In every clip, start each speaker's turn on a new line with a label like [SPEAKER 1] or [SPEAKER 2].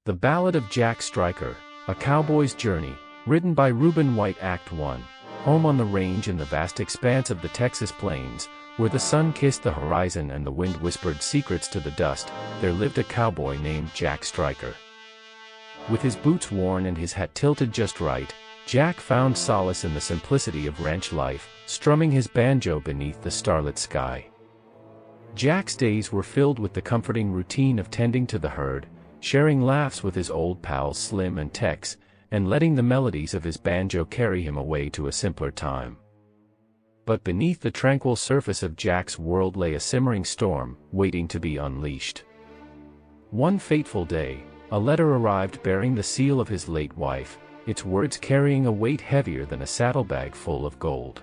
[SPEAKER 1] The Ballad of Jack Stryker, A Cowboy's Journey, written by Reuben White. Act 1. Home on the range in the vast expanse of the Texas plains, where the sun kissed the horizon and the wind whispered secrets to the dust, there lived a cowboy named Jack Stryker. With his boots worn and his hat tilted just right, Jack found solace in the simplicity of ranch life, strumming his banjo beneath the starlit sky. Jack's days were filled with the comforting routine of tending to the herd, sharing laughs with his old pals Slim and Tex, and letting the melodies of his banjo carry him away to a simpler time. But beneath the tranquil surface of Jack's world lay a simmering storm, waiting to be unleashed. One fateful day, a letter arrived bearing the seal of his late wife, its words carrying a weight heavier than a saddlebag full of gold.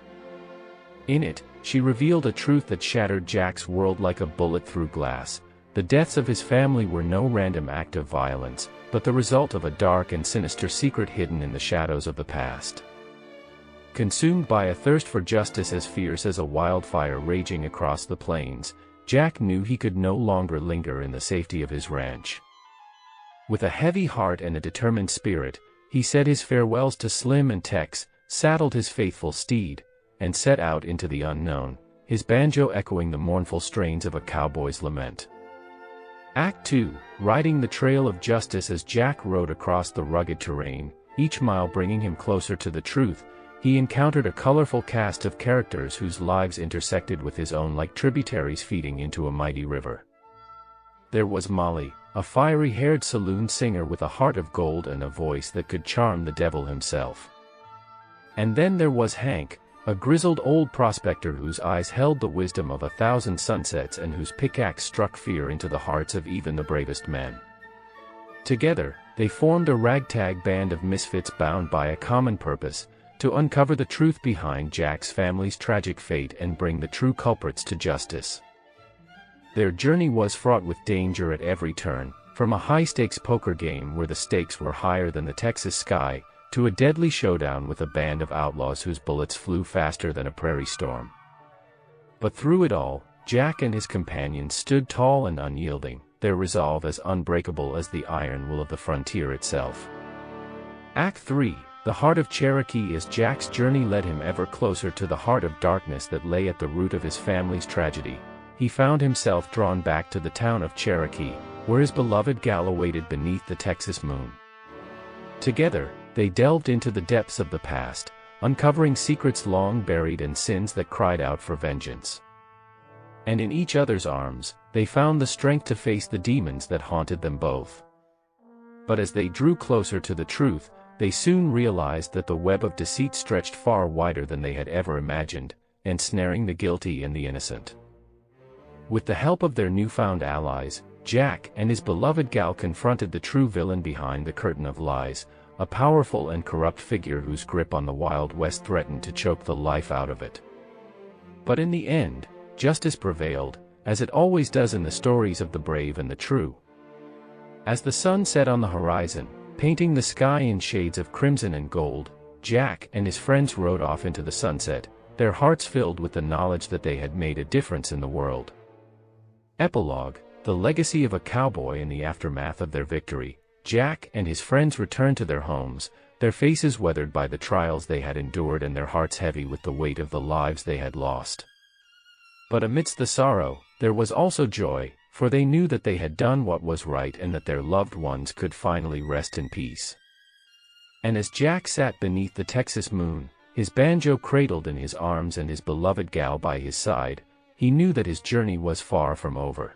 [SPEAKER 1] In it, she revealed a truth that shattered Jack's world like a bullet through glass. The deaths of his family were no random act of violence, but the result of a dark and sinister secret hidden in the shadows of the past. Consumed by a thirst for justice as fierce as a wildfire raging across the plains, Jack knew he could no longer linger in the safety of his ranch. With a heavy heart and a determined spirit, he said his farewells to Slim and Tex, saddled his faithful steed, and set out into the unknown, his banjo echoing the mournful strains of a cowboy's lament. Act 2, riding the trail of justice. As Jack rode across the rugged terrain, each mile bringing him closer to the truth, he encountered a colorful cast of characters whose lives intersected with his own like tributaries feeding into a mighty river. There was Molly, a fiery-haired saloon singer with a heart of gold and a voice that could charm the devil himself. And then there was Hank, a grizzled old prospector whose eyes held the wisdom of 1,000 sunsets and whose pickaxe struck fear into the hearts of even the bravest men. Together, they formed a ragtag band of misfits bound by a common purpose, to uncover the truth behind Jack's family's tragic fate and bring the true culprits to justice. Their journey was fraught with danger at every turn, from a high-stakes poker game where the stakes were higher than the Texas sky, to a deadly showdown with a band of outlaws whose bullets flew faster than a prairie storm. But through it all, Jack and his companions stood tall and unyielding, their resolve as unbreakable as the iron will of the frontier itself. Act 3, the heart of Cherokee. As Jack's journey led him ever closer to the heart of darkness that lay at the root of his family's tragedy, he found himself drawn back to the town of Cherokee, where his beloved gal awaited beneath the Texas moon. Together, they delved into the depths of the past, uncovering secrets long buried and sins that cried out for vengeance. And in each other's arms, they found the strength to face the demons that haunted them both. But as they drew closer to the truth, they soon realized that the web of deceit stretched far wider than they had ever imagined, ensnaring the guilty and the innocent. With the help of their newfound allies, Jack and his beloved gal confronted the true villain behind the curtain of lies, a powerful and corrupt figure whose grip on the Wild West threatened to choke the life out of it. But in the end, justice prevailed, as it always does in the stories of the brave and the true. As the sun set on the horizon, painting the sky in shades of crimson and gold, Jack and his friends rode off into the sunset, their hearts filled with the knowledge that they had made a difference in the world. Epilogue, the legacy of a cowboy. In the aftermath of their victory, Jack and his friends returned to their homes, their faces weathered by the trials they had endured and their hearts heavy with the weight of the lives they had lost. But amidst the sorrow, there was also joy, for they knew that they had done what was right and that their loved ones could finally rest in peace. And as Jack sat beneath the Texas moon, his banjo cradled in his arms and his beloved gal by his side, he knew that his journey was far from over.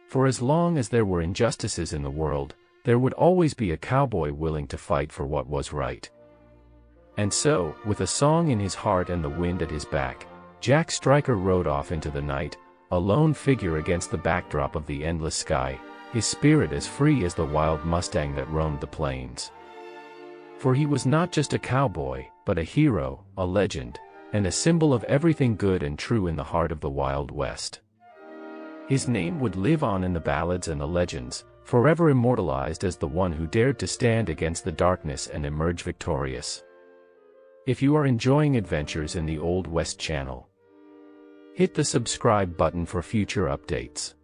[SPEAKER 1] For as long as there were injustices in the world, there would always be a cowboy willing to fight for what was right. And so, with a song in his heart and the wind at his back, Jack Stryker rode off into the night, a lone figure against the backdrop of the endless sky, his spirit as free as the wild mustang that roamed the plains. For he was not just a cowboy, but a hero, a legend, and a symbol of everything good and true in the heart of the Wild West. His name would live on in the ballads and the legends, forever immortalized as the one who dared to stand against the darkness and emerge victorious. If you are enjoying adventures in the Old West channel, hit the subscribe button for future updates.